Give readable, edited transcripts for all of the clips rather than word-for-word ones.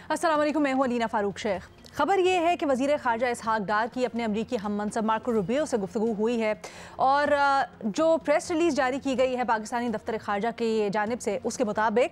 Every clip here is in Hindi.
अस्सलाम वालेकुम, मैं हूं अलीना फ़ारूक शेख। खबर ये है कि वज़ीर ख़ारजा इसहाक़ डार की अपने अमरीकी हम मनसब मार्को रूबियो से गुफ्तगू हुई है और जो प्रेस रिलीज़ जारी की गई है पाकिस्तानी दफ्तर ख़ारजा की जानिब से, उसके मुताबिक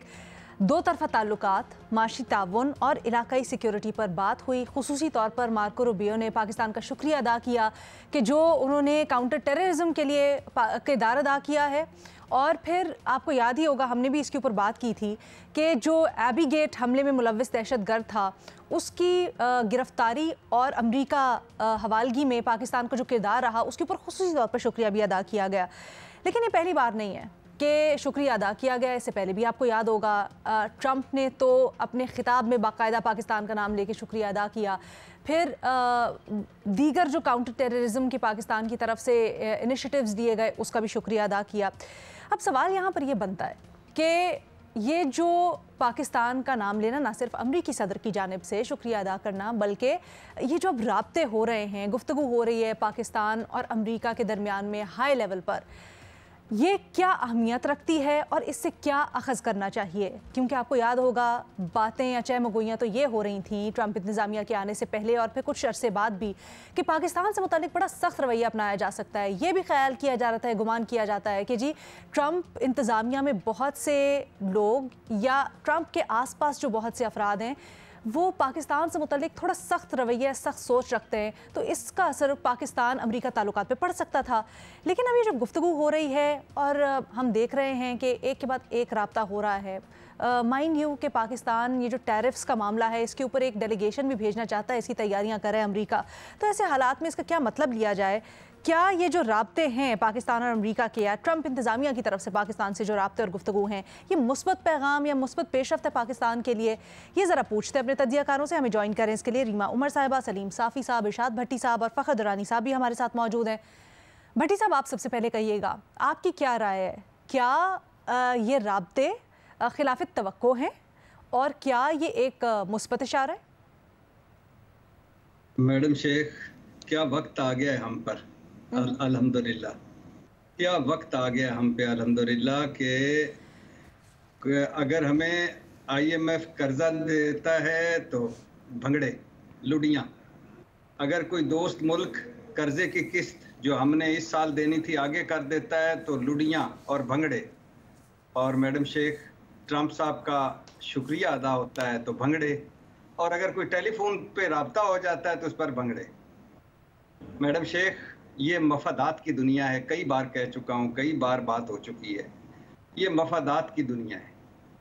दो तरफ़ा ताल्लुकात, माशी ताउन और इलाकाई सिक्योरिटी पर बात हुई। खुसूसी तौर पर मार्को रूबियो ने पाकिस्तान का शुक्रिया अदा किया कि जो उन्होंने काउंटर टेररिज्म के लिए किरदार अदा किया है। और फिर आपको याद ही होगा, हमने भी इसके ऊपर बात की थी कि जो एबी गेट हमले में मुलव्विस दहशतगर्द था, उसकी गिरफ्तारी और अमरीका हवालगी में पाकिस्तान का जो किरदार रहा, उसके ऊपर खुसूसी तौर पर शुक्रिया भी अदा किया गया। लेकिन ये पहली बार नहीं है कि शुक्रिया अदा किया गया। इससे पहले भी आपको याद होगा, ट्रंप ने तो अपने खिताब में बाकायदा पाकिस्तान का नाम लेके शुक्रिया अदा किया। फिर दीगर जो काउंटर टेररिज्म की पाकिस्तान की तरफ से इनिशिएटिव्स दिए गए, उसका भी शुक्रिया अदा किया। अब सवाल यहाँ पर यह बनता है कि ये जो पाकिस्तान का नाम लेना, ना सिर्फ अमरीकी सदर की जानिब से शुक्रिया अदा करना, बल्कि ये जो अब राब्ते हो रहे हैं, गुफ्तगू हो रही है पाकिस्तान और अमरीका के दरमियान में हाई लेवल पर, ये क्या अहमियत रखती है और इससे क्या अखज़ करना चाहिए? क्योंकि आपको याद होगा, बातें या चहमगोइयाँ तो ये हो रही थी ट्रंप इंतज़ामिया के आने से पहले और फिर कुछ अरसे बाद भी, कि पाकिस्तान से मुतालिक बड़ा सख्त रवैया अपनाया जा सकता है। ये भी ख्याल किया जा रहा था, गुमान किया जाता है कि जी ट्रंप इंतज़ामिया में बहुत से लोग या ट्रंप के आस पास जो बहुत से अफराद हैं, वो पाकिस्तान से मुतालिक थोड़ा सख्त रवैया, सख्त सोच रखते हैं, तो इसका असर पाकिस्तान अमरीका ताल्लुकात पे पड़ सकता था। लेकिन अभी जब गुफ्तगू हो रही है और हम देख रहे हैं कि एक के बाद एक राब्ता हो रहा है, माइंड यू कि पाकिस्तान ये जो टैरिफ्स का मामला है, इसके ऊपर एक डेलीगेशन भी भेजना चाहता है, इसकी तैयारियां कर रहा है अमरीका। तो ऐसे हालात में इसका क्या मतलब लिया जाए? क्या ये जो राब्ते हैं पाकिस्तान और अमरीका के, या ट्रंप इंतज़ामिया की तरफ से पाकिस्तान से जो राब्ते और गुफ्तगू हैं, ये मुस्बत पैगाम या मुस्बत पेशरफ्त है पाकिस्तान के लिए? ये ज़रा पूछते हैं अपने तज्जियाकारों से। हमें ज्वाइन करें इसके लिए रीमा उमर साहिबा, सलीम साफ़ी साहब, इरशाद भट्टी साहब और फ़खर दुरानी साहब भी हमारे साथ मौजूद हैं। भट्टी साहब, आप सबसे पहले कहिएगा, आपकी क्या राय है? क्या ये राब्ते खिलाफ तवक्को हैं और क्या ये एक मुस्बत इशारा है? मैडम शेख, क्या वक्त आ गया है हम पर, अल्हम्दुलिल्लाह, क्या वक्त आ गया हम पे अल्हम्दुलिल्लाह कि अगर हमें IMF कर्जा देता है तो भंगड़े लुडियाँ, अगर कोई दोस्त मुल्क कर्जे की किस्त जो हमने इस साल देनी थी आगे कर देता है तो लुडियाँ और भंगड़े। और मैडम शेख, ट्रंप साहब का शुक्रिया अदा होता है तो भंगड़े, और अगर कोई टेलीफोन पे राब्ता हो जाता है तो उस पर भंगड़े। मैडम शेख, ये मफादात की दुनिया है, कई बार कह चुका हूँ, कई बार बात हो चुकी है, ये मफादात की दुनिया है।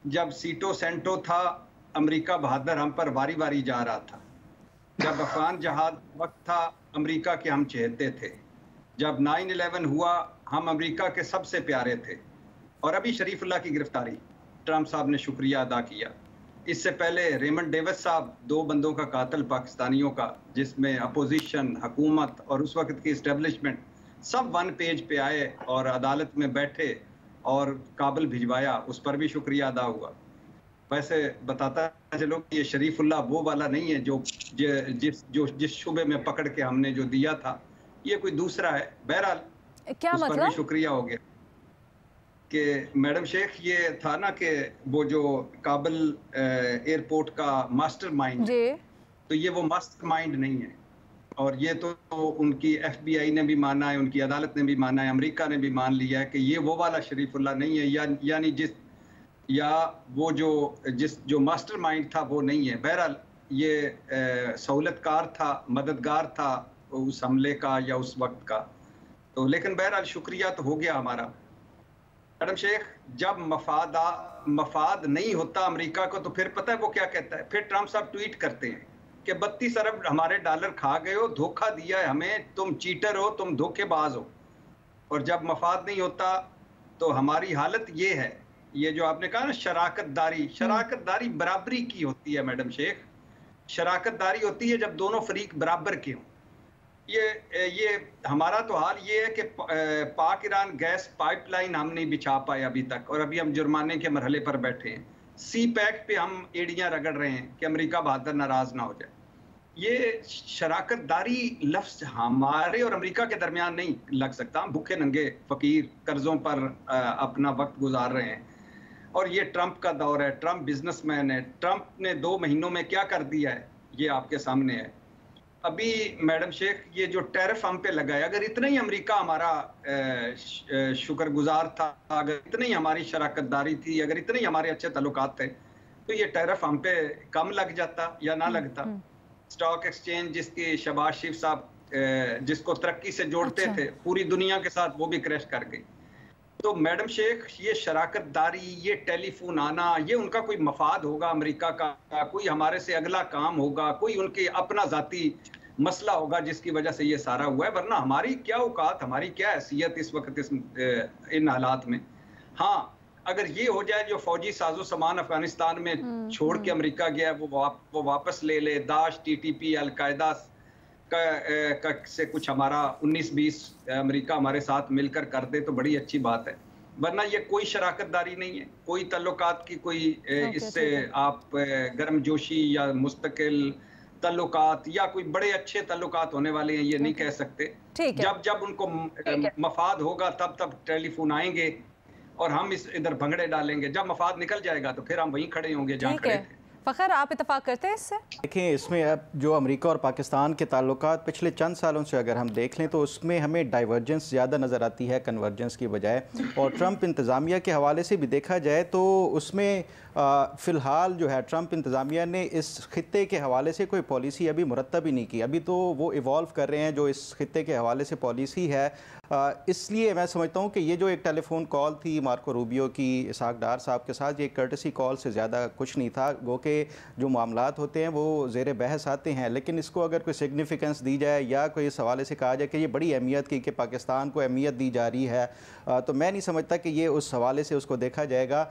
जब सीटो सेंटो था, अमेरिका बहादुर हम पर वारी वारी जा रहा था। जब अफगान जहाज वक्त था, अमेरिका के हम चहेते थे। जब 9/11 हुआ, हम अमेरिका के सबसे प्यारे थे। और अभी शरीफुल्लाह की गिरफ्तारी, ट्रंप साहब ने शुक्रिया अदा किया। इससे पहले रेमंड डेविस साहब, 2 बंदों का कातिल पाकिस्तानियों का, जिसमें अपोजिशन, हुकूमत और उस वक्त की इस्टेब्लिशमेंट सब 1 पेज पे आए और अदालत में बैठे और काबुल भिजवाया, उस पर भी शुक्रिया अदा हुआ। वैसे बताता चलो कि ये शरीफुल्लाह वो वाला नहीं है जिस शुबे में पकड़ के हमने जो दिया था, ये कोई दूसरा है। बहरहाल क्या उस मतलब? पर भी शुक्रिया हो गया कि मैडम शेख, ये था ना कि वो जो काबुल एयरपोर्ट का मास्टरमाइंड, तो ये वो मास्टरमाइंड नहीं है। और ये तो उनकी FBI ने भी माना है, उनकी अदालत ने भी माना है, अमेरिका ने भी मान लिया है कि ये वो वाला शरीफुल्लाह नहीं है, यानी जो मास्टरमाइंड था वो नहीं है। बहरहाल ये सहूलतकार था, मददगार था उस हमले का या उस वक्त का। तो लेकिन बहरहाल शुक्रिया तो हो गया हमारा। मैडम शेख, जब मफाद नहीं होता अमेरिका को, तो फिर पता है वो क्या कहता है? फिर ट्रंप साहब ट्वीट करते हैं कि 32 अरब हमारे डॉलर खा गए हो, धोखा दिया है हमें, तुम चीटर हो, तुम धोखेबाज हो। और जब मफाद नहीं होता तो हमारी हालत ये है। ये जो आपने कहा ना, शराकतदारी बराबरी की होती है मैडम शेख। शराकतदारी होती है जब दोनों फरीक बराबर के हों। ये हमारा तो हाल ये है कि पाक ईरान गैस पाइपलाइन हम नहीं बिछा पाए अभी तक, और अभी हम जुर्माने के मरहले पर बैठे हैं। CPEC पे हम एड़ियां रगड़ रहे हैं कि अमेरिका बहादुर नाराज ना हो जाए। ये शराकतदारी लफ्ज हमारे और अमेरिका के दरमियान नहीं लग सकता। हम भूखे नंगे फकीर कर्जों पर अपना वक्त गुजार रहे हैं। और ये ट्रंप का दौर है, ट्रंप बिजनेसमैन है। ट्रंप ने 2 महीनों में क्या कर दिया है ये आपके सामने है। अभी मैडम शेख ये जो टैरिफ हम पे लगा है, अगर इतना ही अमेरिका हमारा शुक्रगुजार था, अगर इतनी ही हमारी शराकतदारी थी, अगर इतने ही हमारे अच्छे ताल्लुकात थे, तो ये टैरिफ हम पे कम लग जाता या ना लगता। स्टॉक एक्सचेंज जिसकी शहबाज शरीफ साहब जिसको तरक्की से जोड़ते थे पूरी दुनिया के साथ, वो भी क्रैश कर गई। तो मैडम शेख ये शराकतदारी, ये टेलीफोन आना, ये उनका कोई मफाद होगा अमेरिका का, कोई हमारे से अगला काम होगा, कोई उनके अपना जाती मसला होगा जिसकी वजह से ये सारा हुआ है। वरना हमारी क्या औकात, हमारी क्या हैसियत इस वक्त इन हालात में। हाँ, अगर ये हो जाए जो फौजी साजो सामान अफगानिस्तान में छोड़ के अमेरिका गया है वो वापस ले ले, दाश, TTP, अलकायदा से कुछ हमारा 19-20 अमेरिका हमारे साथ मिलकर कर दे तो बड़ी अच्छी बात है। वरना ये कोई शराकतदारी नहीं है, कोई ताल्लुकात की कोई इससे आप गर्मजोशी या मुस्तकिल ताल्लुकात या कोई बड़े अच्छे ताल्लुकात होने वाले हैं ये नहीं कह सकते। जब उनको मफाद होगा तब टेलीफोन आएंगे और हम इधर भंगड़े डालेंगे। जब मफाद निकल जाएगा तो फिर हम वहीं खड़े होंगे जहाँ खड़े थे। फ़खर, आप इत्तेफाक करते हैं इससे? देखिए, इसमें अब जो अमेरिका और पाकिस्तान के ताल्लुकात पिछले चंद सालों से अगर हम देख लें तो उसमें हमें डाइवर्जेंस ज़्यादा नज़र आती है कन्वर्जेंस की बजाय। और ट्रंप इंतज़ामिया के हवाले से भी देखा जाए तो उसमें फ़िलहाल जो है ट्रंप इंतज़ामिया ने इस खित्ते के हवाले से कोई पॉलिसी अभी मुरतब ही नहीं की। अभी तो वो इवॉल्व कर रहे हैं जो इस खित्ते के हवाले से पॉलिसी है। इसलिए मैं समझता हूँ कि ये जो एक टेलीफोन कॉल थी मार्को रूबियो की इसहाक डार साहब के साथ, ये कर्टसी कॉल से ज़्यादा कुछ नहीं था। गो के जो मामलात होते हैं वो ज़ेर बहस आते हैं, लेकिन इसको अगर कोई सिग्निफिकेंस दी जाए या कोई इस हवाले से कहा जाए कि ये बड़ी अहमियत की कि पाकिस्तान को अहमियत दी जा रही है, तो मैं नहीं समझता कि ये उस हवाले से उसको देखा जाएगा।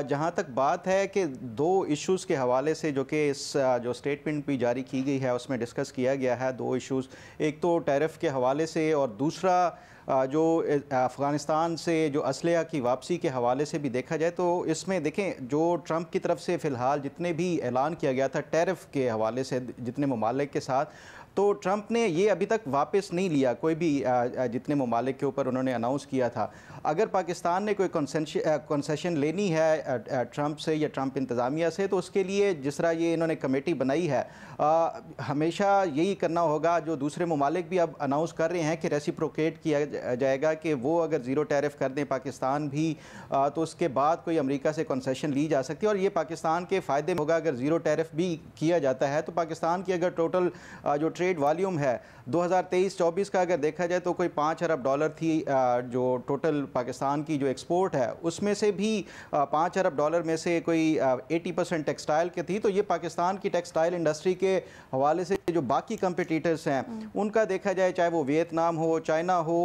जहाँ तक बात है कि 2 इश्यूज़ के हवाले से जो कि इस जो स्टेटमेंट भी जारी की गई है उसमें डिस्कस किया गया है 2 इश्यूज़। एक तो टैरिफ के हवाले से और दूसरा जो अफ़गानिस्तान से जो असलहा की वापसी के हवाले से भी देखा जाए। तो इसमें देखें जो ट्रंप की तरफ से फ़िलहाल जितने भी ऐलान किया गया था टैरिफ के हवाले से जितने ममालिक के साथ, तो ट्रंप ने ये अभी तक वापस नहीं लिया कोई भी जितने ममालिक के ऊपर उन्होंने अनाउंस किया था। अगर पाकिस्तान ने कोई कंसेशन लेनी है ट्रंप से या ट्रंप इंतज़ामिया से तो उसके लिए जिस तरह ये इन्होंने कमेटी बनाई है हमेशा यही करना होगा। जो दूसरे ममालिक भी अब अनाउंस कर रहे हैं कि रेसिप्रोकेट किया जाएगा कि वो अगर ज़ीरो टैरिफ कर दें पाकिस्तान भी तो उसके बाद कोई अमेरिका से कंसेशन ली जा सकती है और ये पाकिस्तान के फ़ायदे में होगा। अगर ज़ीरो टैरिफ भी किया जाता है तो पाकिस्तान की अगर टोटल जो ट्रेड वॉल्यूम है 2023-24 का अगर देखा जाए तो कोई $5 अरब थी जो टोटल पाकिस्तान की जो एक्सपोर्ट है उसमें से भी $5 अरब में से कोई 80% टेक्सटाइल के थी। तो ये पाकिस्तान की टेक्सटाइल इंडस्ट्री के हवाले से जो बाकी कंपिटिटर्स हैं उनका देखा जाए, चाहे वो वियतनाम हो, चाइना हो,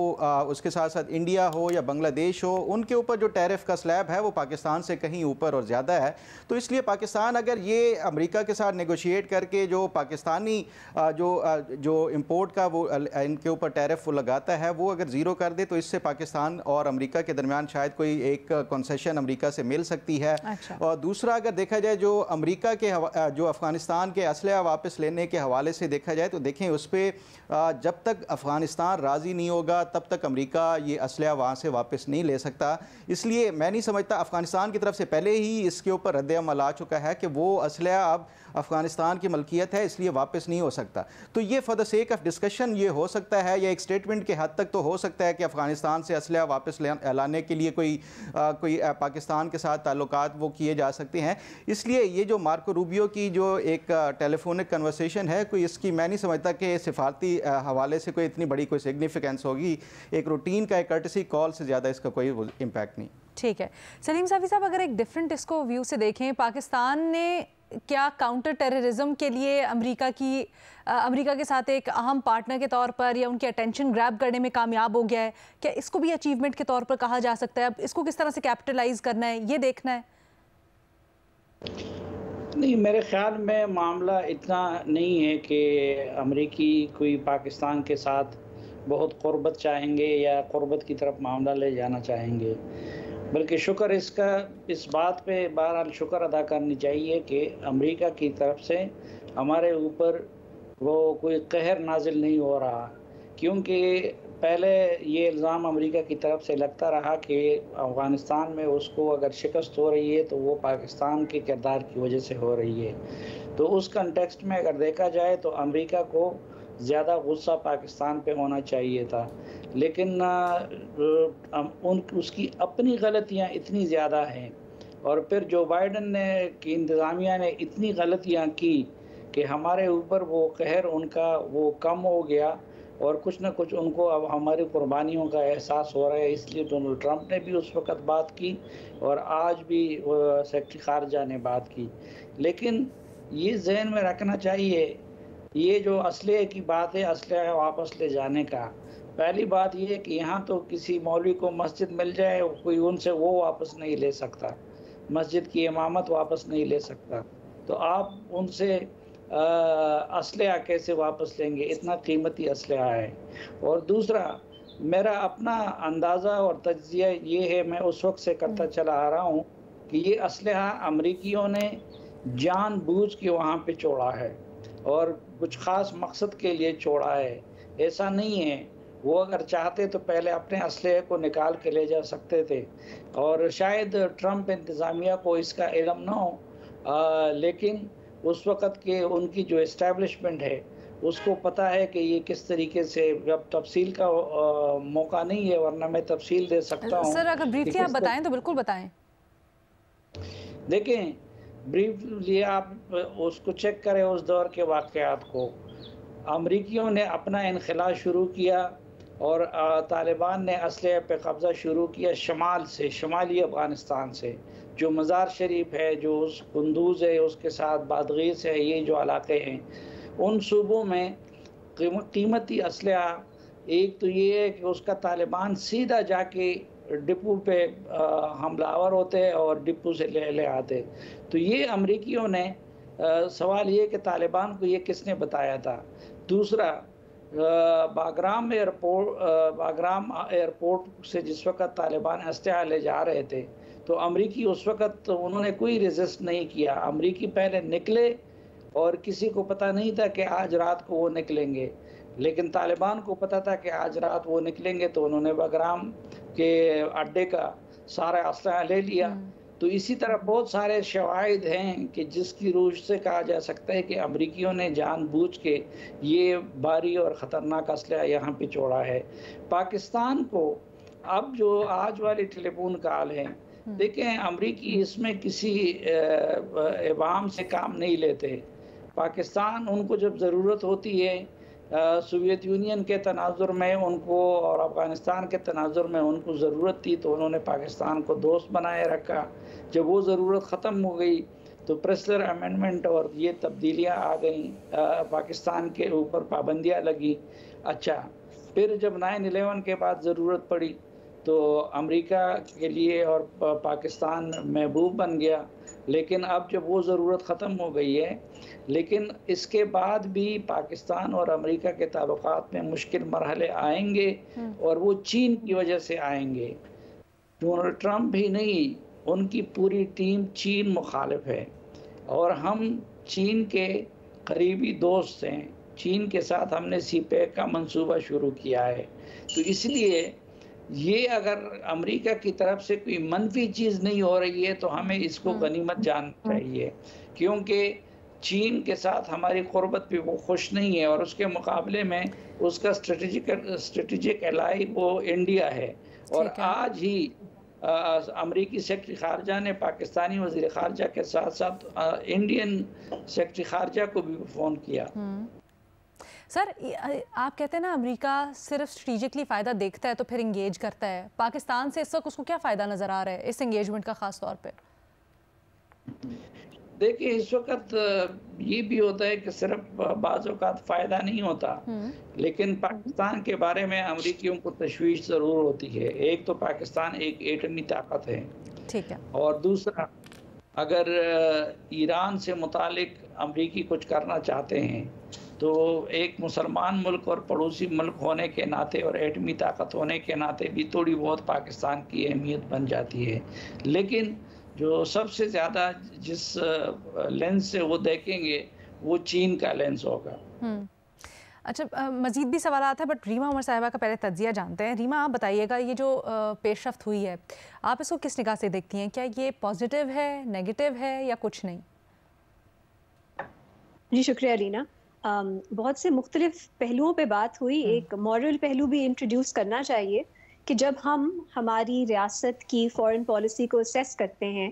उसके साथ साथ इंडिया हो या बांग्लादेश हो, उनके ऊपर जो टैरिफ का स्लैब है वो पाकिस्तान से कहीं ऊपर और ज़्यादा है। तो इसलिए पाकिस्तान अगर ये अमेरिका के साथ नेगोशिएट करके जो पाकिस्तानी जो इंपोर्ट का वो इनके ऊपर टैरिफ वो लगाता है वो अगर ज़ीरो कर दे तो इससे पाकिस्तान और अमेरिका के दरमियान शायद कोई एक कंसेशन अमेरिका से मिल सकती है। और दूसरा अगर देखा जाए जो अमेरिका के जो अफ़गानिस्तान के असलहा वापस लेने के हवाले से देखा जाए तो देखें उस पर जब तक अफ़गानिस्तान राज़ी नहीं होगा तब तक अमेरिका ये असलहा वहाँ से वापस नहीं ले सकता। इसलिए मैं नहीं समझता, अफ़गानिस्तान की तरफ से पहले ही इसके ऊपर रद्द-ए-अमल आ चुका है कि वो असलहा अब अफ़गानिस्तान की मलकियत है इसलिए वापस नहीं हो सकता। तो ये for the sake of discussion ये हो सकता है या एक स्टेटमेंट के हद तक तो हो सकता है कि अफ़गानिस्तान से असलहा वापस लाने के लिए कोई पाकिस्तान के साथ ताल्लुकात वो किए जा सकते हैं। इसलिए ये जो मार्को रूबियो की जो एक टेलीफोनिक कन्वर्सेशन है कोई इसकी मैं नहीं समझता कि सिफारती हवाले से कोई इतनी बड़ी कोई सिग्निफिकेंस होगी। एक रूटीन का एक कर्टसी कॉल से ज़्यादा इसका कोई इम्पैक्ट नहीं। ठीक है सलीम साफ़ी साहब, अगर एक डिफरेंट इसको व्यू से देखें, पाकिस्तान ने क्या काउंटर टेररिज्म के लिए अमेरिका के साथ एक अहम पार्टनर के तौर पर या उनकी अटेंशन ग्रैब करने में कामयाब हो गया है? क्या इसको भी अचीवमेंट के तौर पर कहा जा सकता है? अब इसको किस तरह से कैपिटलाइज करना है ये देखना है। नहीं, मेरे ख्याल में मामला इतना नहीं है कि अमेरिकी कोई पाकिस्तान के साथ बहुत क़ुर्बत चाहेंगे या क़ुर्बत की तरफ मामला ले जाना चाहेंगे, बल्कि शुक्र इस बात पे बहरहाल शुक्र अदा करनी चाहिए कि अमेरिका की तरफ से हमारे ऊपर वो कोई कहर नाजिल नहीं हो रहा, क्योंकि पहले ये इल्ज़ाम अमेरिका की तरफ से लगता रहा कि अफ़गानिस्तान में उसको अगर शिकस्त हो रही है तो वो पाकिस्तान के किरदार की वजह से हो रही है। तो उस कंटेक्स्ट में अगर देखा जाए तो अमेरिका को ज़्यादा गुस्सा पाकिस्तान पे होना चाहिए था, लेकिन उसकी अपनी गलतियाँ इतनी ज़्यादा हैं और फिर जो बाइडन ने की इंतज़ामिया ने इतनी गलतियाँ की कि हमारे ऊपर वो कहर उनका वो कम हो गया और कुछ न कुछ उनको अब हमारी कुर्बानियों का एहसास हो रहा है। इसलिए डोनाल्ड ट्रंप ने भी उस वक़्त बात की और आज भी सेक्रेटरी ख़ारजा ने बात की। लेकिन ये ज़हन में रखना चाहिए, ये जो असलहे की बात है, असलहा वापस ले जाने का, पहली बात ये है कि यहाँ तो किसी मौलवी को मस्जिद मिल जाए, कोई उनसे वो वापस नहीं ले सकता, मस्जिद की इमामत वापस नहीं ले सकता। तो आप उनसे असलहा कैसे वापस लेंगे? इतना कीमती असलहा है। और दूसरा, मेरा अपना अंदाज़ा और तज्ज़िया ये है, मैं उस वक्त से करता चला आ रहा हूँ कि ये असलहा अमरीकियों ने जानबूझ के वहाँ पे छोड़ा है और कुछ ख़ास मकसद के लिए छोड़ा है। ऐसा नहीं है, वो अगर चाहते तो पहले अपने असलहे को निकाल के ले जा सकते थे और शायद ट्रंप इंतज़ामिया को इसका इल्म ना हो, लेकिन उस वक़्त के उनकी जो इस्टेब्लिशमेंट है उसको पता है कि ये किस तरीके से, अब तफसील का मौका नहीं है वरना मैं तफसील दे सकता हूँ। सर अगर ब्रीफली आप बताएं तो बिल्कुल बताएं। देखें, ब्रीफली आप उसको चेक करें उस दौर के वाक़यात को। अमरीकियों ने अपना इनखिला शुरू किया और तालिबान ने असलहे पे कब्ज़ा शुरू किया शमाल से, शुमाली अफ़गानिस्तान से, जो मज़ार शरीफ है, जो उस कुंदूज़ है, उसके साथ बादगीस है, ये जो इलाके हैं, उन सूबों में कीमती असलहा, एक तो ये है कि उसका तालिबान सीधा जाके डिपो पे हमलावर होते और डिपो से ले आते। तो ये अमरीकियों ने सवाल ये कि तालिबान को ये किसने बताया था। दूसरा, बागराम एयरपोर्ट से जिस वक़्त तालिबान असलहा ले जा रहे थे तो अमरीकी उस वक़्त उन्होंने कोई रेजिस्ट नहीं किया। अमरीकी पहले निकले और किसी को पता नहीं था कि आज रात को वो निकलेंगे, लेकिन तालिबान को पता था कि आज रात वो निकलेंगे, तो उन्होंने बागराम के अड्डे का सारा असलहा ले लिया। तो इसी तरह बहुत सारे शवाहिद हैं कि जिसकी रूह से कहा जा सकता है कि अमरीकियों ने जानबूझ के ये भारी और ख़तरनाक असलहा यहाँ पे छोड़ा है। पाकिस्तान को अब जो आज वाली टेलीफोन कॉल है, देखें, अमरीकी इसमें किसी इबाम से काम नहीं लेते। पाकिस्तान उनको जब ज़रूरत होती है, सोवियत यूनियन के तनाजुर में उनको और अफ़गानिस्तान के तनाजुर में उनको ज़रूरत थी तो उन्होंने पाकिस्तान को दोस्त बनाए रखा। जब वो ज़रूरत ख़त्म हो गई तो प्रेस्लर अमेंडमेंट और ये तब्दीलियाँ आ गई, पाकिस्तान के ऊपर पाबंदियाँ लगी। अच्छा, फिर जब 9/11 के बाद ज़रूरत पड़ी तो अमेरिका के लिए और पाकिस्तान महबूब बन गया। लेकिन अब जब वो ज़रूरत ख़त्म हो गई है, लेकिन इसके बाद भी पाकिस्तान और अमेरिका के ताल्लुकात में मुश्किल मरहले आएंगे और वो चीन की वजह से आएंगे। डोनाल्ड ट्रंप भी नहीं, उनकी पूरी टीम चीन मुखालिफ है और हम चीन के करीबी दोस्त हैं। चीन के साथ हमने सीपैक का मंसूबा शुरू किया है। तो इसलिए ये अगर अमेरिका की तरफ से कोई मनफी चीज़ नहीं हो रही है तो हमें इसको गनीमत जानना चाहिए, क्योंकि चीन के साथ हमारी क़ुर्बत पे वो खुश नहीं है और उसके मुकाबले में उसका स्ट्रेटेजिक एलाई वो इंडिया है। और आज ही अमरीकी सेक्रेटरी ख़ारजा ने पाकिस्तानी वज़ीर ख़ारजा के साथ साथ इंडियन सेक्रेटरी ख़ारजा को भी फ़ोन किया। सर, आप कहते हैं ना अमेरिका सिर्फ स्ट्रेटेजिकली फ़ायदा देखता है तो फिर इंगेज करता है। पाकिस्तान से इस वक्त उसको क्या फ़ायदा नज़र आ रहा है इस इंगेजमेंट का ख़ास तौर पे? देखिए, इस वक्त ये भी होता है कि सिर्फ बाज़ औक़ात फ़ायदा नहीं होता, लेकिन पाकिस्तान के बारे में अमरीकियों को तशवीश ज़रूर होती है। एक तो पाकिस्तान एक एटमी ताकत है, ठीक है, और दूसरा अगर ईरान से मुतालिक अमरीकी कुछ करना चाहते हैं तो एक मुसलमान मुल्क और पड़ोसी मुल्क होने के नाते और एटमी ताकत होने के नाते भी थोड़ी बहुत पाकिस्तान की अहमियत बन जाती है। लेकिन जो सबसे ज़्यादा जिस लेंस से वो देखेंगे वो चीन का लेंस होगा। अच्छा, मज़ीद भी सवाल आता है, बट रीमा उमर साहिबा का पहले तज्जिया जानते हैं। रीमा, आप बताइएगा, ये जो पेशरफ्त हुई है, आप इसको किस निगाह से देखती हैं? क्या ये पॉजिटिव है, नेगेटिव है, या कुछ नहीं? जी शुक्रिया रीना। बहुत से मुख्तलिफ पहलुओं पे बात हुई। एक मॉरल पहलू भी इंट्रोड्यूस करना चाहिए कि जब हम हमारी रियासत की फॉरेन पॉलिसी को असेस करते हैं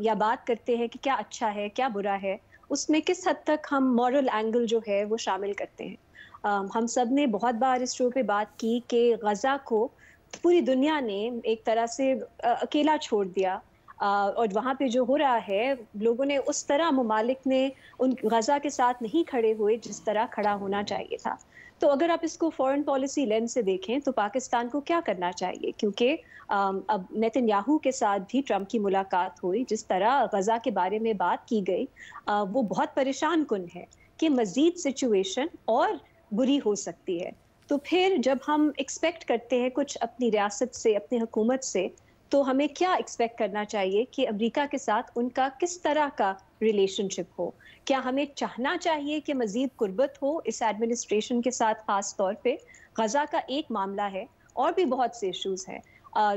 या बात करते हैं कि क्या अच्छा है क्या बुरा है, उसमें किस हद तक हम मॉरल एंगल जो है वो शामिल करते हैं। हम सब ने बहुत बार इस शो पे बात की कि गज़ा को पूरी दुनिया ने एक तरह से अकेला छोड़ दिया, और वहाँ पे जो हो रहा है, लोगों ने उस तरह, ममालिक ने उन गज़ा के साथ नहीं खड़े हुए जिस तरह खड़ा होना चाहिए था। तो अगर आप इसको फॉरेन पॉलिसी लेंस से देखें तो पाकिस्तान को क्या करना चाहिए, क्योंकि अब नेतन्याहू के साथ भी ट्रंप की मुलाकात हुई, जिस तरह गज़ा के बारे में बात की गई वो बहुत परेशान कुन है कि मज़ीद सिचुएशन और बुरी हो सकती है। तो फिर जब हम एक्सपेक्ट करते हैं कुछ अपनी रियासत से, अपनी हुकूमत से, तो हमें क्या एक्सपेक्ट करना चाहिए कि अमेरिका के साथ उनका किस तरह का रिलेशनशिप हो। क्या हमें चाहना चाहिए कि मज़ीद कुर्बत हो इस एडमिनिस्ट्रेशन के साथ? ख़ास तौर पे गज़ा का एक मामला है, और भी बहुत से इश्यूज हैं।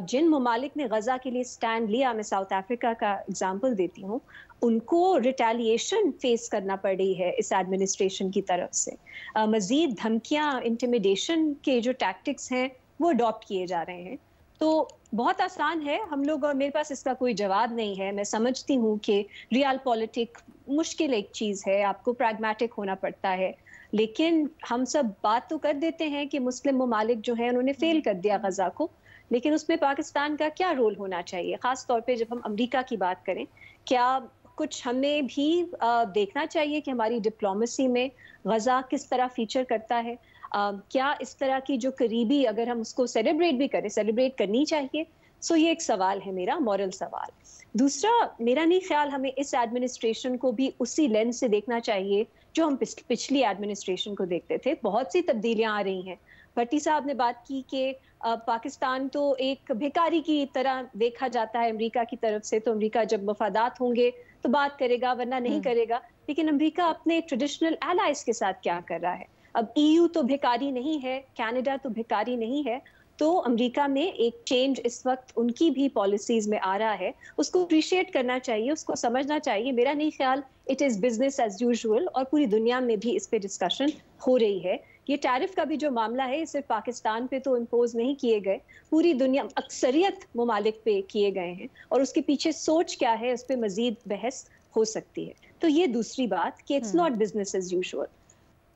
जिन ममालिक ने गज़ा के लिए स्टैंड लिया, मैं साउथ अफ्रीका का एग्जाम्पल देती हूँ, उनको रिटेलिएशन फेस करना पड़ी है इस एडमिनिस्ट्रेशन की तरफ से। मज़ीद धमकियाँ, इंटिमिडेशन के जो टैक्टिक्स हैं वो अडॉप्ट किए जा रहे हैं। तो बहुत आसान है हम लोग, और मेरे पास इसका कोई जवाब नहीं है। मैं समझती हूँ कि रियल पॉलिटिक मुश्किल एक चीज़ है, आपको प्रैग्मेटिक होना पड़ता है, लेकिन हम सब बात तो कर देते हैं कि मुस्लिम ममालिक जो है उन्होंने फेल कर दिया गज़ा को, लेकिन उसमें पाकिस्तान का क्या रोल होना चाहिए? ख़ास तौर पे जब हम अमेरिका की बात करें, क्या कुछ हमें भी देखना चाहिए कि हमारी डिप्लोमेसी में गज़ा किस तरह फीचर करता है? क्या इस तरह की जो करीबी, अगर हम उसको सेलिब्रेट भी करें, सेलिब्रेट करनी चाहिए? सो ये एक सवाल है मेरा, मॉरल सवाल। दूसरा, मेरा नहीं ख्याल हमें इस एडमिनिस्ट्रेशन को भी उसी लेंस से देखना चाहिए जो हम पिछली एडमिनिस्ट्रेशन को देखते थे। बहुत सी तब्दीलियां आ रही हैं। भट्टी साहब ने बात की कि पाकिस्तान तो एक भिखारी की तरह देखा जाता है अमेरिका की तरफ से, तो अमेरिका जब मफादात होंगे तो बात करेगा, वरना नहीं करेगा। लेकिन अमेरिका अपने ट्रेडिशनल एलाइज के साथ क्या कर रहा है? अब EU तो भिखारी नहीं है, कनाडा तो भिखारी नहीं है, तो अमेरिका में एक चेंज इस वक्त उनकी भी पॉलिसीज में आ रहा है। उसको अप्रिशिएट करना चाहिए, उसको समझना चाहिए। मेरा नहीं ख्याल it is business as usual, और पूरी दुनिया में भी इस पे डिस्कशन हो रही है। ये टैरिफ का भी जो मामला है, सिर्फ पाकिस्तान पे तो इम्पोज नहीं किए गए, पूरी दुनिया, अक्सरियत ममालिक पे किए गए हैं, और उसके पीछे सोच क्या है, उस पर मजीद बहस हो सकती है। तो ये दूसरी बात कि it's not business as usual.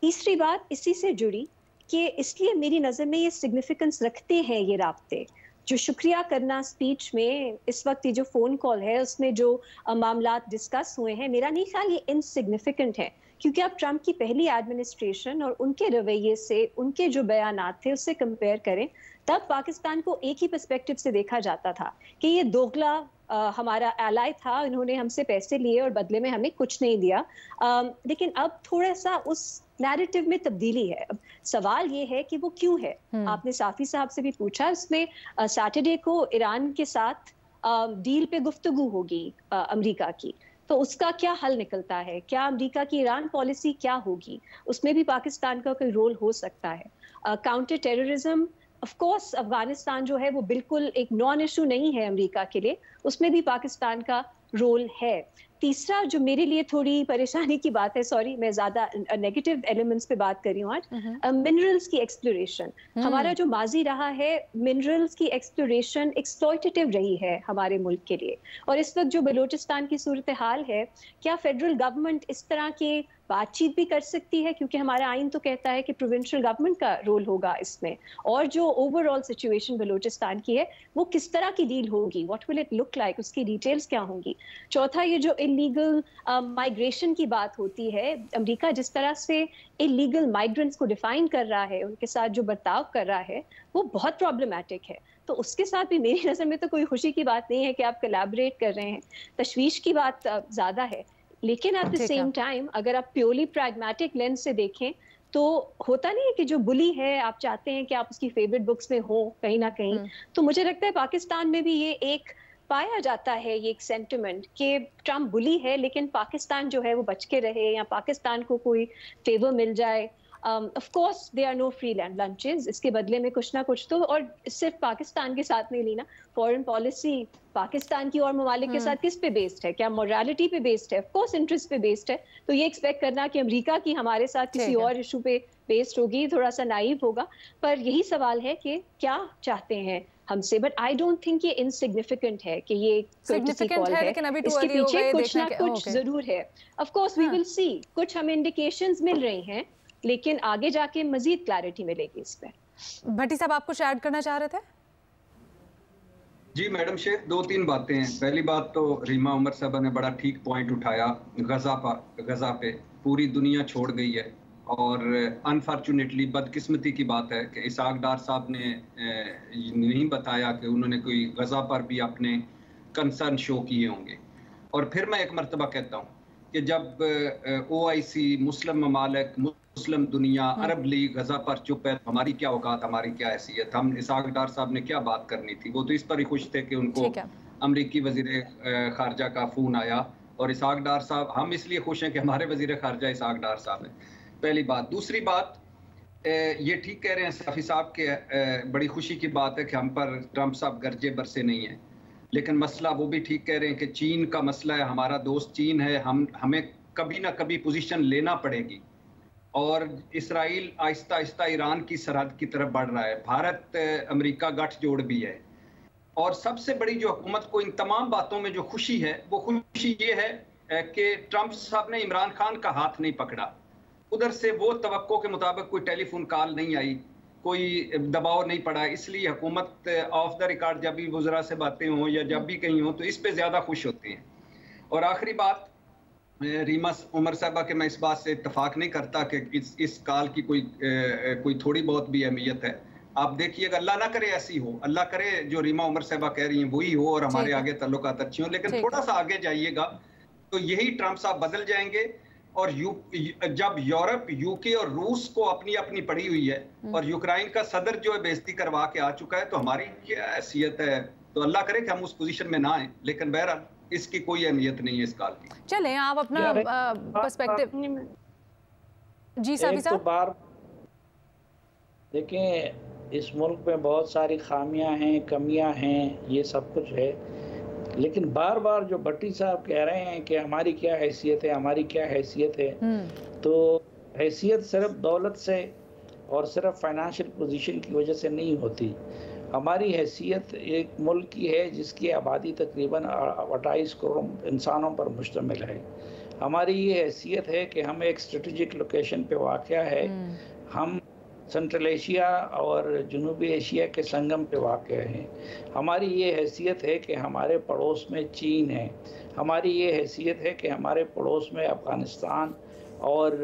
तीसरी बात इसी से जुड़ी कि इसलिए मेरी नज़र में ये सिग्निफिकेंस रखते हैं ये राब्ते। जो शुक्रिया करना स्पीच में, इस वक्त ये जो फ़ोन कॉल है उसमें जो मामला डिस्कस हुए हैं, मेरा नहीं ख्याल ये इनसिग्निफिकेंट है, क्योंकि आप ट्रंप की पहली एडमिनिस्ट्रेशन और उनके रवैये से, उनके जो बयानात थे उससे कंपेयर करें, तब पाकिस्तान को एक ही पर्सपेक्टिव से देखा जाता था कि ये दोगला हमारा एलाय था, इन्होंने हमसे पैसे लिए और बदले में हमें कुछ नहीं दिया। लेकिन अब थोड़ा सा उस नैरेटिव में तब्दीली है। अब सवाल ये है कि वो क्यों है? आपने साफी साहब से भी पूछा, इसमें सैटरडे को ईरान के साथ डील पे गुफ्तगू होगी अमेरिका की, तो उसका क्या हल निकलता है? क्या अमेरिका की ईरान पॉलिसी क्या होगी? उसमें भी पाकिस्तान का कोई रोल हो सकता है। Counter terrorism, of course Afghanistan जो है वो बिल्कुल एक नॉन इशू नहीं है अमेरिका के लिए, उसमें भी पाकिस्तान का रोल है। तीसरा जो मेरे लिए थोड़ी परेशानी की बात है, सॉरी मैं ज्यादा नेगेटिव एलिमेंट्स पे बात कर रही हूँ आज, मिनरल्स की एक्सप्लोरेशन। हमारा जो माजी रहा है, मिनरल्स की एक्सप्लोरेशन एक्सप्लॉयटेटिव रही है हमारे मुल्क के लिए। और इस वक्त जो बलूचिस्तान की सूरत हाल है, क्या फेडरल गवर्नमेंट इस तरह के बातचीत भी कर सकती है? क्योंकि हमारा आइन तो कहता है कि प्रोविंशियल गवर्नमेंट का रोल होगा इसमें। और जो ओवरऑल सिचुएशन बलूचिस्तान की है, वो किस तरह की डील होगी, what will it look like, उसकी डिटेल्स क्या होंगी? चौथा, ये जो इलीगल माइग्रेशन की बात होती है, अमेरिका जिस तरह से इलीगल माइग्रेंट्स को डिफाइन कर रहा है, उनके साथ जो बर्ताव कर रहा है, वो बहुत प्रॉब्लमैटिक है। तो उसके साथ भी मेरी नज़र में तो कोई खुशी की बात नहीं है कि आप कोलैबोरेट कर रहे हैं, तशवीश की बात ज़्यादा है। लेकिन एट द सेम टाइम अगर आप प्योरली प्रैग्मेटिक लेंस से देखें, तो होता नहीं है कि जो बुली है आप चाहते हैं कि आप उसकी फेवरेट बुक्स में हो कहीं ना कहीं। तो मुझे लगता है पाकिस्तान में भी ये एक पाया जाता है, ये एक सेंटिमेंट कि ट्रम्प बुली है, लेकिन पाकिस्तान जो है वो बच के रहे, या पाकिस्तान को कोई फेवर मिल जाए। Of course there are no free land lunches, इसके बदले में कुछ ना कुछ तो, और सिर्फ पाकिस्तान के साथ नहीं लेना, फॉरेन पॉलिसी पाकिस्तान की और ममालिक के साथ किस पे बेस्ड है? क्या मोरालिटी पे बेस्ड है? ऑफ कोर्स इंटरेस्ट पे बेस्ड है। तो ये एक्सपेक्ट करना कि अमेरिका की हमारे साथ किसी और इशू पे बेस्ड होगी, थोड़ा सा नाइव होगा। पर यही सवाल है कि क्या चाहते हैं हमसे, बट आई डोंट थिंक ये इनसिग्निफिकेंट है कि ये सिग्निफिकेंट है, लेकिन अभी इसके पीछे कुछ ना कुछ जरूर है। Of course we will see, कुछ हमें इंडिकेशंस मिल रही हैं, लेकिन आगे जाके मजीद क्लैरिटी मिलेगी इस पर। भट्टी साहब, आप कुछ ऐड करना चाह रहे थे? जी मैडम शेख, 2-3 बातें हैं। पहली बात तो रीमा उमर साहबा ने बड़ा ठीक पॉइंट उठाया, गजा पे पूरी दुनिया छोड़ गई है, और अनफॉर्चुनेटली बदकिस्मती की बात है कि इसहाक डार साहब ने नहीं बताया कि उन्होंने कोई गजा पर भी अपने कंसर्न शो किए होंगे। और फिर मैं एक मरतबा कहता हूँ कि जब OIC, मुस्लिम ममालिक, मुस्लिम दुनिया, अरब लीग गजा पर चुप है, तो हमारी क्या औकात, हमारी क्या हैसियत? हम इसहाक डार साहब ने क्या बात करनी थी? वो तो इस पर ही खुश थे कि उनको अमरीकी वजीर खारजा का फ़ोन आया, और इसहाक डार साहब, हम इसलिए खुश हैं कि हमारे वजीर खारजा इसहाक डार साहब हैं। पहली बात। दूसरी बात, ये ठीक कह रहे हैं साफी साहब के, बड़ी खुशी की बात है कि हम पर ट्रंप साहब गरजे बरसे नहीं हैं, लेकिन मसला वो भी ठीक कह रहे हैं कि चीन का मसला है, हमारा दोस्त चीन है, हमें कभी ना कभी पोजीशन लेना पड़ेगी। और इसराइल आहिस्ता आहिस्ता ईरान की सरहद की तरफ बढ़ रहा है, भारत अमेरिका गठजोड़ भी है। और सबसे बड़ी जो हुकूमत को इन तमाम बातों में जो खुशी है, वो खुशी ये है कि ट्रंप साहब ने इमरान खान का हाथ नहीं पकड़ा। उधर से वो तवक्को के मुताबिक कोई टेलीफोन कॉल नहीं आई, कोई दबाव नहीं पड़ा, इसलिए हुकूमत ऑफ द रिकॉर्ड जब भी वज़रा से बातें हों या जब भी कहीं हों तो इस पे ज़्यादा खुश होते हैं। और आखिरी बात, रीमा उमर साहबा के मैं इस बात से इत्तफाक नहीं करता कि इस कॉल की कोई थोड़ी बहुत भी अहमियत है। आप देखिएगा, अल्लाह ना करे ऐसी हो, अल्लाह करे जो रीमा उमर साहबा कह रही हैं वही हो और हमारे आगे ताल्लुकात अच्छे हों, लेकिन थोड़ा सा आगे जाइएगा तो यही ट्रंप साहब बदल जाएंगे। और जब यूरोप, यूके और रूस को अपनी अपनी पड़ी हुई है और यूक्रेन का सदर जो है बेइज्जती करवा के आ चुका है, तो हमारी क्या हैसियत है? तो अल्लाह करे कि हम उस पोजीशन में ना आए, लेकिन बहरहाल इसकी कोई अहमियत नहीं है इस काल की। चलें, आप अपना पर्सपेक्टिव। जी साहब, तो बार देखें, इस मुल्क में बहुत सारी खामियां हैं, कमियां हैं, ये सब कुछ है, लेकिन बार बार जो भट्टी साहब कह रहे हैं कि हमारी क्या हैसियत है, हमारी क्या हैसियत है, तो हैसियत सिर्फ दौलत से और सिर्फ फाइनेंशियल पोजीशन की वजह से नहीं होती। हमारी हैसियत एक मुल्क की है जिसकी आबादी तकरीबन 28 करोड़ इंसानों पर मुश्तमिल है। हमारी ये हैसियत है कि हम एक स्ट्रेटेजिक लोकेशन पे वाक़या है, हम सेंट्रल एशिया और जनूबी एशिया के संगम पे वाक़या हैं। हमारी ये हैसियत है कि हमारे पड़ोस में चीन है, हमारी ये हैसियत है कि हमारे पड़ोस में अफ़गानिस्तान और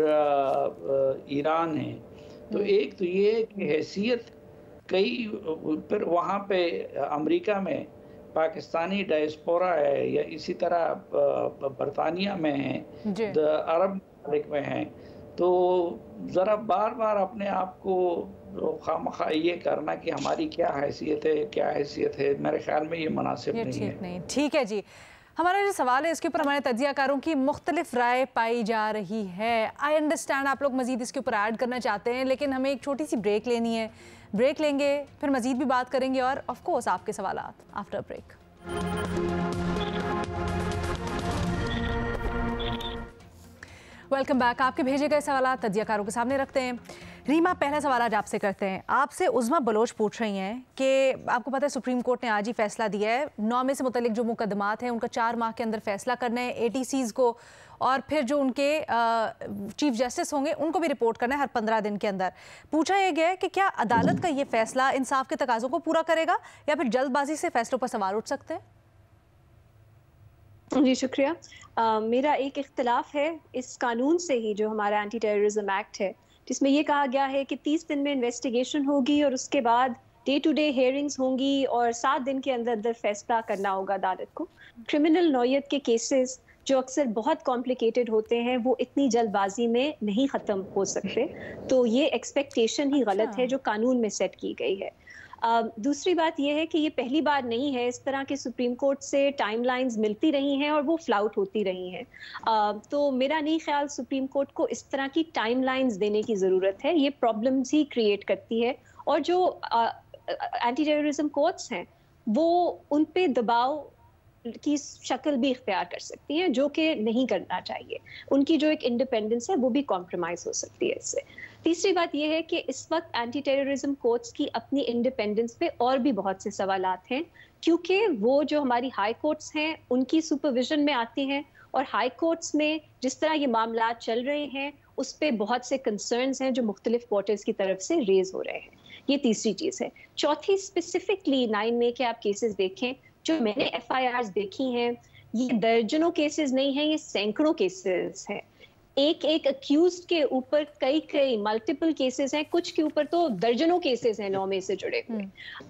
ईरान है। तो एक तो ये कि हैसियत कई, फिर वहाँ पे अमेरिका में पाकिस्तानी डायस्पोरा है, या इसी तरह बरतानिया में है, अरब ममालिक में है। तो ज़रा बार बार अपने आप को खामखा ये करना कि हमारी क्या हैसियत है, क्या हैसियत है, मेरे ख्याल में ये मुनासिब नहीं है। ठीक है जी, हमारा जो सवाल है इसके ऊपर हमारे तज्जियाकारों की मुख्तलिफ राय पाई जा रही है। आई अंडरस्टैंड आप लोग मज़ीद इसके ऊपर ऐड करना चाहते हैं, लेकिन हमें एक छोटी सी ब्रेक लेनी है। ब्रेक लेंगे, फिर मज़ीद भी बात करेंगे और ऑफ कोर्स आपके सवालात आफ्टर ब्रेक। Welcome back. आपके भेजे गए सवाल तज्जियाकारों के सामने रखते हैं। रीमा, पहला सवाल आज आपसे करते हैं। आपसे उज़मा बलोच पूछ रही हैं कि आपको पता है सुप्रीम कोर्ट ने आज ही फैसला दिया है, 9 में से मुतल्लिक जो मुकदमात हैं उनका 4 माह के अंदर फैसला करना है ATCs को, और फिर जो उनके चीफ जस्टिस होंगे उनको भी रिपोर्ट करना है हर 15 दिन के अंदर। पूछा यह गया है कि क्या अदालत का ये फैसला इंसाफ के तकाज़ों को पूरा करेगा या फिर जल्दबाजी से फैसलों पर सवाल उठ सकते हैं? जी शुक्रिया। मेरा एक इख्तिलाफ है इस कानून से ही, जो हमारा एंटी टेररिज्म एक्ट है, जिसमें ये कहा गया है कि 30 दिन में इन्वेस्टिगेशन होगी और उसके बाद डे टू डे हेयरिंग्स होंगी और 7 दिन के अंदर अंदर फैसला करना होगा अदालत को। क्रिमिनल नौयत के केसेस जो अक्सर बहुत कॉम्प्लिकेटेड होते हैं, वो इतनी जल्दबाजी में नहीं ख़त्म हो सकते। तो ये एक्सपेक्टेशन ही गलत है जो कानून में सेट की गई है। दूसरी बात यह है कि ये पहली बार नहीं है, इस तरह के सुप्रीम कोर्ट से टाइमलाइंस मिलती रही हैं और वो फ्लाउट होती रही हैं। तो मेरा नहीं ख्याल सुप्रीम कोर्ट को इस तरह की टाइमलाइंस देने की ज़रूरत है, ये प्रॉब्लम्स ही क्रिएट करती है। और जो एंटी टेररिज्म कोर्ट्स हैं वो उन पे दबाव की शक्ल भी इख्तियार कर सकती हैं, जो कि नहीं करना चाहिए। उनकी जो एक इंडिपेंडेंस है वो भी कॉम्प्रोमाइज़ हो सकती है इससे। तीसरी बात यह है कि इस वक्त एंटी टेररिज्म कोर्ट्स की अपनी इंडिपेंडेंस पे और भी बहुत से सवालात हैं, क्योंकि वो जो हमारी हाई कोर्ट्स हैं उनकी सुपरविजन में आती हैं, और हाई कोर्ट्स में जिस तरह ये मामला चल रहे हैं उस पे बहुत से कंसर्न्स हैं जो मुख्तलिफ क्वार्टर्स की तरफ से रेज हो रहे हैं। ये तीसरी चीज़ है। चौथी, स्पेसिफिकली 9 मई के आप केसेस देखें, जो मैंने FIRs देखी हैं, ये दर्जनों केसेस नहीं हैं, ये सैकड़ों केसेस हैं। एक एक अक्यूज्ड के ऊपर कई मल्टीपल केसेस हैं, कुछ के ऊपर तो दर्जनों केसेस हैं 9 मई से जुड़े हुए।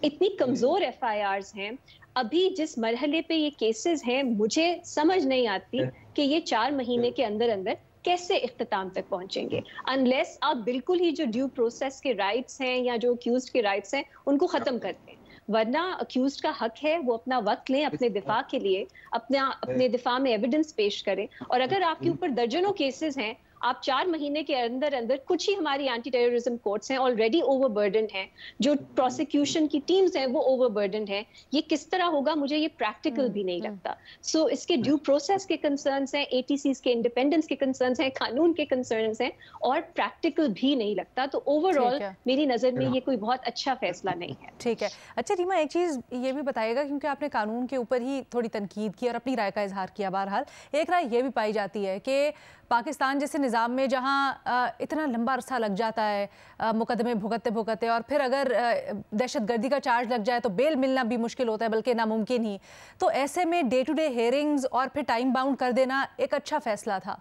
इतनी कमजोर FIRs हैं। अभी जिस मरहले पे ये केसेस हैं, मुझे समझ नहीं आती कि ये 4 महीने के अंदर अंदर कैसे इख्तिताम तक पहुंचेंगे, अनलेस आप बिल्कुल ही जो ड्यू प्रोसेस के राइट्स हैं या जो अक्यूज्ड के राइट्स हैं उनको खत्म कर दें। वरना अक्यूज्ड का हक है वो अपना वक्त लें अपने दिफा के लिए, अपने दिफा में एविडेंस पेश करें। और अगर आपके ऊपर दर्जनों केसेस हैं, आप 4 महीने के अंदर अंदर, कुछ ही हमारी एंटी टेररिज्म कोर्ट्स हैं ऑलरेडी ओवरबर्डन हैं, जो प्रोसिक्यूशन की टीम्स हैं वो ओवरबर्डन हैं, ये किस तरह होगा, मुझे ये प्रैक्टिकल भी नहीं लगता। सो इसके ड्यू प्रोसेस के कंसर्न्स हैं, ATCs के इंडिपेंडेंस के कंसर्न्स हैं, कानून के कंसर्न्स हैं, और प्रैक्टिकल भी नहीं लगता। तो ओवरऑल मेरी नज़र में ये कोई बहुत अच्छा फैसला नहीं है। ठीक है। अच्छा रीमा, एक चीज़ ये भी बताइएगा, क्योंकि आपने कानून के ऊपर ही थोड़ी तनकीद की और अपनी राय का इजहार किया, बहरहाल एक राय ये भी पाई जाती है कि पाकिस्तान जैसे निज़ाम में जहाँ इतना लंबा अरसा लग जाता है मुकदमे भुगतते भुगतते, और फिर अगर दहशतगर्दी का चार्ज लग जाए तो बेल मिलना भी मुश्किल होता है, बल्कि नामुमकिन ही। तो ऐसे में डे टू डे हेयरिंग्स और फिर टाइम बाउंड कर देना एक अच्छा फैसला था।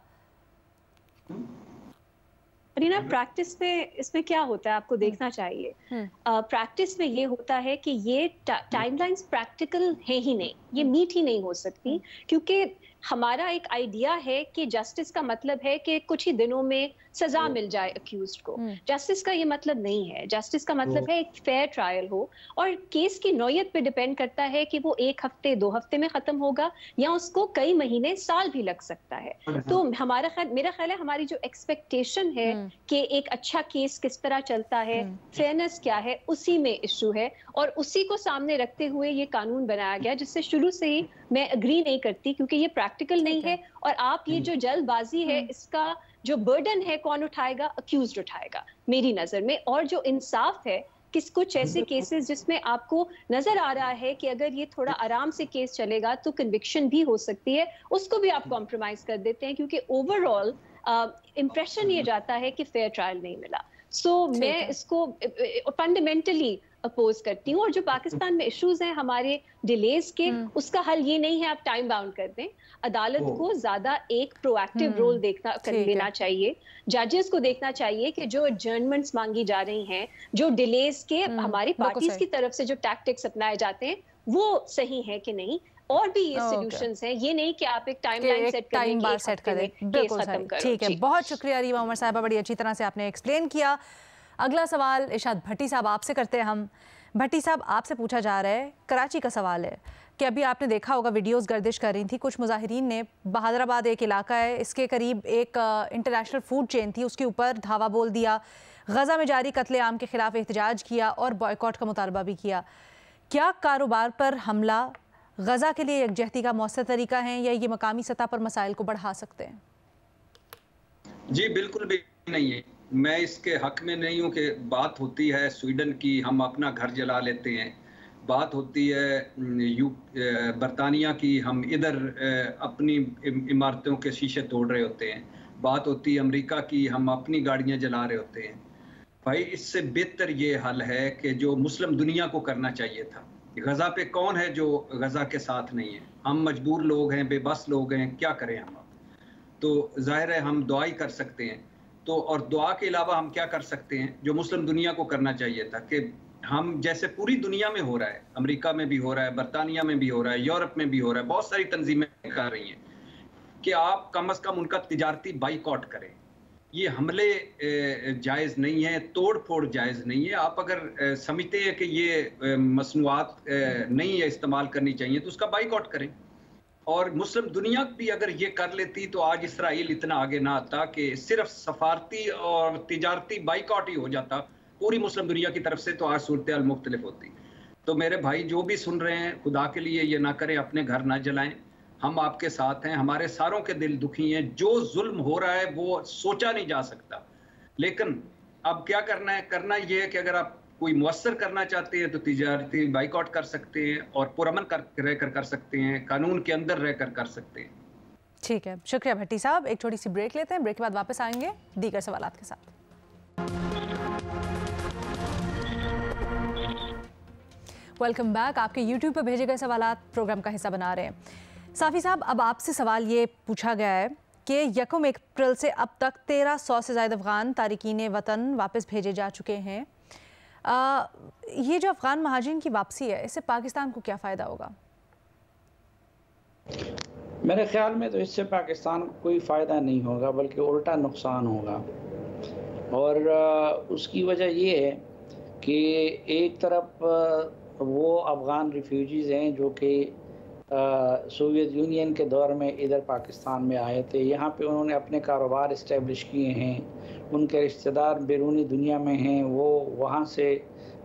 रीना, प्रैक्टिस में इसमें क्या होता है आपको देखना चाहिए। प्रैक्टिस में ये होता है कि ये टाइमलाइंस प्रैक्टिकल है ही नहीं, ये मीट ही नहीं हो सकती, क्योंकि हमारा एक आइडिया है कि जस्टिस का मतलब है कि कुछ ही दिनों में सजा मिल जाए अक्यूज्ड को। जस्टिस का ये मतलब नहीं है। जस्टिस का मतलब है एक फेयर ट्रायल हो, और केस की नौयत पे डिपेंड करता है कि वो 1 हफ्ते 2 हफ्ते में खत्म होगा या उसको कई महीने साल भी लग सकता है। तो मेरा ख्याल है हमारी जो एक्सपेक्टेशन है कि एक अच्छा केस किस तरह चलता है, फेयरनेस क्या है, उसी में इशू है, और उसी को सामने रखते हुए ये कानून बनाया गया, जिससे शुरू से ही मैं अग्री नहीं करती, क्योंकि ये प्रैक्टिकल नहीं है। और आप ये जो जल्दबाजी है, इसका जो बर्डन है कौन उठाएगा? अक्यूज्ड उठाएगा मेरी नजर में। और जो इंसाफ है, कुछ ऐसे केसेस जिसमें आपको नजर आ रहा है कि अगर ये थोड़ा आराम से केस चलेगा तो कन्विक्शन भी हो सकती है, उसको भी आप कॉम्प्रोमाइज कर देते हैं, क्योंकि ओवरऑल इंप्रेशन ये जाता है कि फेयर ट्रायल नहीं मिला। सो मैं इसको फंडामेंटली अपोज करती हूँ। और जो पाकिस्तान में इश्यूज हैं हमारे डिलेज के, उसका हल ये नहीं है आप टाइम बाउंड कर दें। अदालत को ज्यादा एक प्रोएक्टिव रोल लेना चाहिए। जजेस को देखना चाहिए कि जो एडजर्नमेंट्स मांगी जा रही हैं, जो डिलेज के हमारी पार्टीज की तरफ से जो टैक्टिक्स अपनाए जाते हैं, वो सही है कि नहीं। और भी ये सॉल्यूशंस हैं, ये नहीं कि आप एक टाइमलाइन सेट करें, केस खत्म करो। ठीक है, बहुत शुक्रिया रीमा उमर साहिबा, बड़ी अच्छी तरह से आपने एक्सप्लेन किया। अगला सवाल इरशाद भट्टी साहब आपसे करते हैं हम। भट्टी साहब, आपसे पूछा जा रहा है, कराची का सवाल है कि अभी आपने देखा होगा वीडियोस गर्दिश कर रही थी, कुछ मुजाहिरीन ने बहादुराबाद एक इलाका है, इसके करीब एक इंटरनेशनल फूड चेन थी, उसके ऊपर धावा बोल दिया, गजा में जारी कत्लेआम के खिलाफ एहतजाज किया और बॉयकॉट का मुतालबा भी किया। क्या कारोबार पर हमला गजा के लिए यकजहती का मौसर तरीका है, या ये मकामी सतह पर मसाइल को बढ़ा सकते हैं? जी बिल्कुल भी नहीं है। मैं इसके हक में नहीं हूँ कि बात होती है स्वीडन की, हम अपना घर जला लेते हैं, बात होती है बरतानिया की, हम इधर अपनी इमारतों के शीशे तोड़ रहे होते हैं, बात होती है अमेरिका की, हम अपनी गाड़ियाँ जला रहे होते हैं। भाई इससे बेहतर ये हल है कि जो मुस्लिम दुनिया को करना चाहिए था। गजा पे कौन है जो गजा के साथ नहीं है? हम मजबूर लोग हैं, बेबस लोग हैं, क्या करें हम? तो जाहिर है हम दुआ ही कर सकते हैं। तो और दुआ के अलावा हम क्या कर सकते हैं जो मुस्लिम दुनिया को करना चाहिए था, कि हम जैसे पूरी दुनिया में हो रहा है, अमेरिका में भी हो रहा है, बरतानिया में भी हो रहा है, यूरोप में भी हो रहा है, बहुत सारी तंजीमें कर रही हैं, कि आप कम से कम उनका तिजारती बाइकआउट करें। ये हमले जायज़ नहीं है, तोड़ फोड़ जायज़ नहीं है। आप अगर समझते हैं कि ये मसनूआत नहीं है इस्तेमाल करनी चाहिए तो उसका बाइकआउट करें। और मुस्लिम दुनिया भी अगर ये कर लेती तो आज इसराइल इतना आगे ना आता कि सिर्फ सफारती और तिजारती बाइकआउट ही हो जाता पूरी मुस्लिम दुनिया की तरफ से, तो आज सूरत हाल मुख्तलिफ होती। तो मेरे भाई जो भी सुन रहे हैं, खुदा के लिए ये ना करें, अपने घर ना जलाएं। हम आपके साथ हैं, हमारे सारों के दिल दुखी हैं। जो जुल्म हो रहा है वो सोचा नहीं जा सकता, लेकिन अब क्या करना है? करना ये है कि अगर आप कोई मुअस्सर करना चाहते हैं तो तिजारती बाइकआउट कर सकते हैं और पुरअमन रहकर कर सकते हैं, कानून के अंदर रहकर कर सकते हैं। ठीक है, शुक्रिया भट्टी साहब। एक छोटी सी ब्रेक लेते हैं, ब्रेक के बाद वापस आएंगे दीगर सवालात के साथ। Welcome back. आपके YouTube पर भेजे गए सवालात प्रोग्राम का हिस्सा बना रहे हैं। साफ़ी साहब, अब आपसे सवाल ये पूछा गया है कि 1 अप्रैल से अब तक 1300 से ज़्यादा अफ़गान तारिकीन वतन वापस भेजे जा चुके हैं। ये जो अफ़गान महाजिरीन की वापसी है, इससे पाकिस्तान को क्या फ़ायदा होगा? मेरे ख्याल में तो इससे पाकिस्तान को कोई फ़ायदा नहीं होगा, बल्कि उल्टा नुकसान होगा। और उसकी वजह ये है कि एक तरफ वो अफ़गान रिफ्यूजीज़ हैं जो कि सोवियत यूनियन के दौर में इधर पाकिस्तान में आए थे। यहाँ पे उन्होंने अपने कारोबार इस्टेब्लिश किए हैं, उनके रिश्तेदार बैरूनी दुनिया में हैं, वो वहाँ से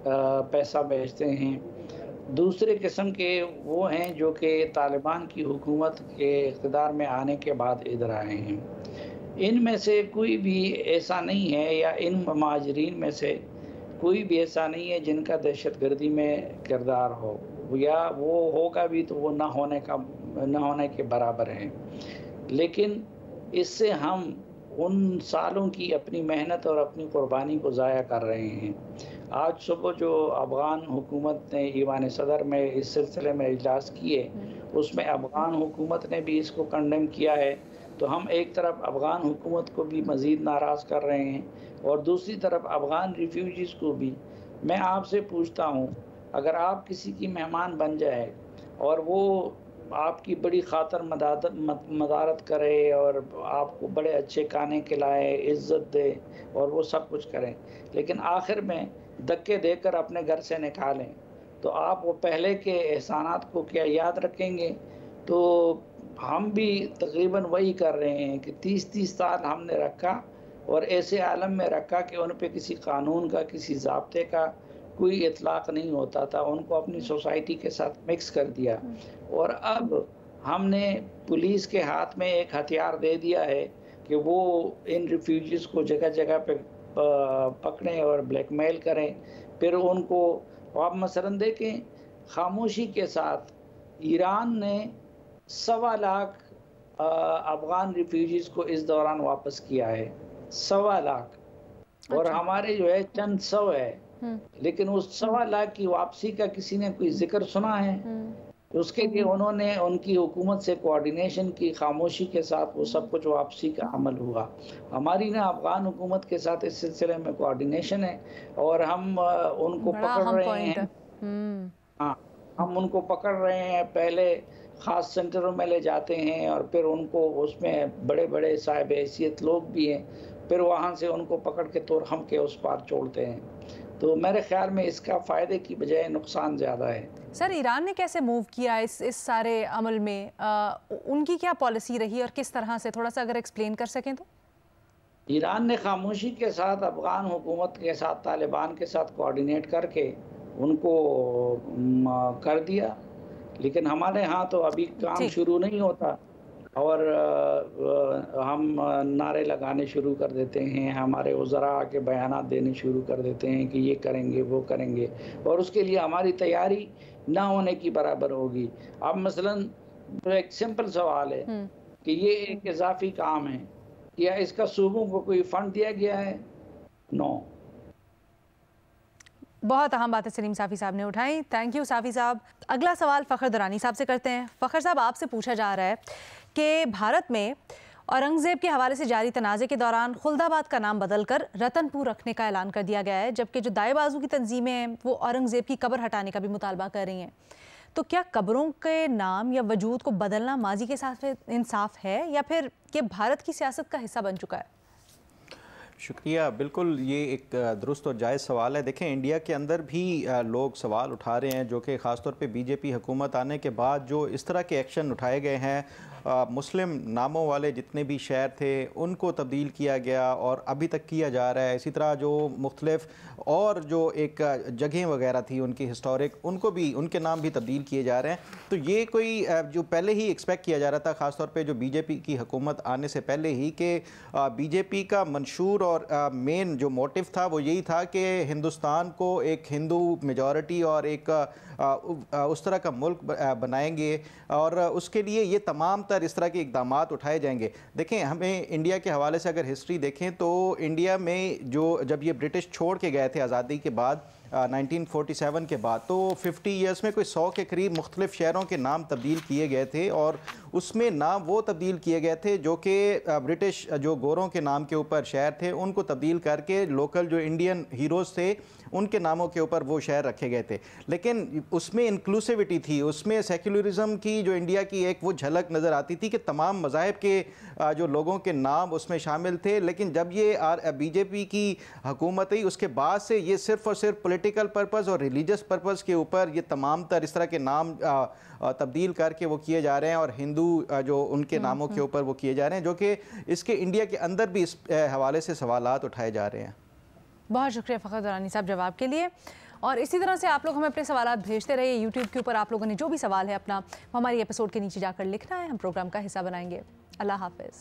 पैसा भेजते हैं। दूसरे किस्म के वो हैं जो कि तालिबान की हुकूमत के इक़्तिदार में आने के बाद इधर आए हैं। इनमें से कोई भी ऐसा नहीं है, या इन महाजरीन में से कोई भी ऐसा नहीं है जिनका दहशतगर्दी में किरदार हो, या वो होगा भी तो वो ना होने के बराबर है। लेकिन इससे हम उन सालों की अपनी मेहनत और अपनी कुर्बानी को ज़ाया कर रहे हैं। आज सुबह जो अफ़गान हुकूमत ने ईवान सदर में इस सिलसिले में इजलास किए, उसमें अफ़गान हुकूमत ने भी इसको कंडेम किया है। तो हम एक तरफ अफ़गान हुकूमत को भी मज़ीद नाराज़ कर रहे हैं और दूसरी तरफ अफ़गान रिफ्यूजीज़ को भी। मैं आपसे पूछता हूँ, अगर आप किसी की मेहमान बन जाए और वो आपकी बड़ी खातर मदारत करे और आपको बड़े अच्छे खाने खिलाए, इज़्ज़त दे और वो सब कुछ करें, लेकिन आखिर में धक्के देकर अपने घर से निकालें, तो आप वो पहले के एहसानात को क्या याद रखेंगे? तो हम भी तकरीबन वही कर रहे हैं कि 30-30 साल हमने रखा और ऐसे आलम में रखा कि उन पे किसी कानून का, किसी ज़ाब्ते का कोई इतलाक़ नहीं होता था। उनको अपनी सोसाइटी के साथ मिक्स कर दिया और अब हमने पुलिस के हाथ में एक हथियार दे दिया है कि वो इन रिफ्यूजीज़ को जगह जगह पे पकड़ें और ब्लैकमेल करें। फिर उनको, आप मसलन देखें, खामोशी के साथ ईरान ने 1.25 लाख अफ़गान रिफ्यूजीज़ को इस दौरान वापस किया है, 1.25 लाख। और हमारे जो है चंद सौ है, लेकिन उस 1.25 लाख की वापसी का किसी ने कोई जिक्र सुना है? उसके लिए उन्होंने उनकी हुकूमत से कोऑर्डिनेशन की, खामोशी के साथ वो सब कुछ वापसी का अमल हुआ। हमारी ना अफ़गान हुकूमत के साथ इस सिलसिले में कोऑर्डिनेशन है और हम उनको पकड़ रहे हैं। हाँ, हम उनको पकड़ रहे हैं, पहले ख़ास सेंटरों में ले जाते हैं और फिर उनको, उसमें बड़े बड़े साहिब हैसियत लोग भी हैं, फिर वहाँ से उनको पकड़ के तो हम के उस पार छोड़ते हैं। तो मेरे ख्याल में इसका फ़ायदे की बजाय नुकसान ज़्यादा है। सर, ईरान ने कैसे मूव किया इस सारे अमल में? उनकी क्या पॉलिसी रही और किस तरह से, थोड़ा सा अगर एक्सप्लेन कर सकें तो? ईरान ने खामोशी के साथ अफ़गान हुकूमत के साथ, तालिबान के साथ कोऑर्डिनेट करके उनको कर दिया। लेकिन हमारे यहाँ तो अभी काम शुरू नहीं होता और हम नारे लगाने शुरू कर देते हैं, हमारे वज़रा के बयानात देने शुरू कर देते हैं कि ये करेंगे, वो करेंगे, और उसके लिए हमारी तैयारी ना होने की बराबर होगी। अब मसलन एक सिंपल सवाल है कि ये एक इजाफी काम है, क्या इसका सूबों को कोई फंड दिया गया है? नो। बहुत अहम बात है सलीम साफ़ी साहब ने उठाई, थैंक यू साफ़ी साहब। अगला सवाल फ़खर दुरानी साहब से करते हैं। फ़खर साहब, आपसे पूछा जा रहा है कि भारत में औरंगज़ेब के हवाले से जारी तनाज़े के दौरान खुल्दाबाद का नाम बदलकर रतनपुर रखने का ऐलान कर दिया गया है, जबकि जो दाएं बाजू की तंजीमें हैं वो औरंगज़ेब की कब्र हटाने का भी मुतालबा कर रही हैं। तो क्या कब्रों के नाम या वजूद को बदलना माजी के साथ इंसाफ है या फिर ये भारत की सियासत का हिस्सा बन चुका है? शुक्रिया। बिल्कुल ये एक दुरुस्त और जायज़ सवाल है। देखें, इंडिया के अंदर भी लोग सवाल उठा रहे हैं, जो कि ख़ासतौर पे बीजेपी हुकूमत आने के बाद जो इस तरह के एक्शन उठाए गए हैं, मुस्लिम नामों वाले जितने भी शहर थे उनको तब्दील किया गया और अभी तक किया जा रहा है। इसी तरह जो मुख्तलिफ और जो एक जगहें वगैरह थी उनकी हिस्टोरिक, उनको भी, उनके नाम भी तब्दील किए जा रहे हैं। तो ये कोई जो पहले ही एक्सपेक्ट किया जा रहा था, ख़ासतौर पे जो बीजेपी की हुकूमत आने से पहले ही, कि बीजेपी का मंशूर और मेन जो मोटिव था वो यही था कि हिंदुस्तान को एक हिंदू मेजॉरिटी और एक उस तरह का मुल्क बनाएंगे और उसके लिए ये तमाम तर इस तरह के इकदाम उठाए जाएंगे। देखें, हमें इंडिया के हवाले से अगर हिस्ट्री देखें तो इंडिया में जो जब ये ब्रिटिश छोड़ के गए थे आज़ादी के बाद 1947 के बाद, तो 50 ईयर्स में कोई 100 के करीब मुख्तलिफ शहरों के नाम तब्दील किए गए थे और उसमें नाम वो तब्दील किए गए थे जो कि ब्रिटिश जो गोरों के नाम के ऊपर शहर थे उनको तब्दील करके लोकल जो इंडियन हीरोज़ थे उनके नामों के ऊपर वो शहर रखे गए थे। लेकिन उसमें इंक्लूसिविटी थी, उसमें सेक्युलरिज्म की जो इंडिया की एक वो झलक नज़र आती थी कि तमाम मज़ाहिब के जो लोगों के नाम उसमें शामिल थे। लेकिन जब ये बीजेपी की हुकूमत आई उसके बाद से ये सिर्फ़ और सिर्फ पॉलिटिकल पर्पज़ और रिलीजियस पर्पज़ के ऊपर ये तमाम तर इस तरह के नाम तब्दील करके वो किए जा रहे हैं और हिंदू जो उनके नामों के ऊपर वो किए जा रहे हैं, जो कि इसके इंडिया के अंदर भी इस हवाले से सवालात उठाए जा रहे हैं। बहुत शुक्रिया फ़खर दुरानी साहब जवाब के लिए। और इसी तरह से आप लोग हमें अपने सवाल भेजते रहिए। यूट्यूब के ऊपर आप लोगों ने जो भी सवाल है अपना हमारी एपिसोड के नीचे जाकर लिखना है, हम प्रोग्राम का हिस्सा बनाएंगे। अल्लाह हाफ़िज़।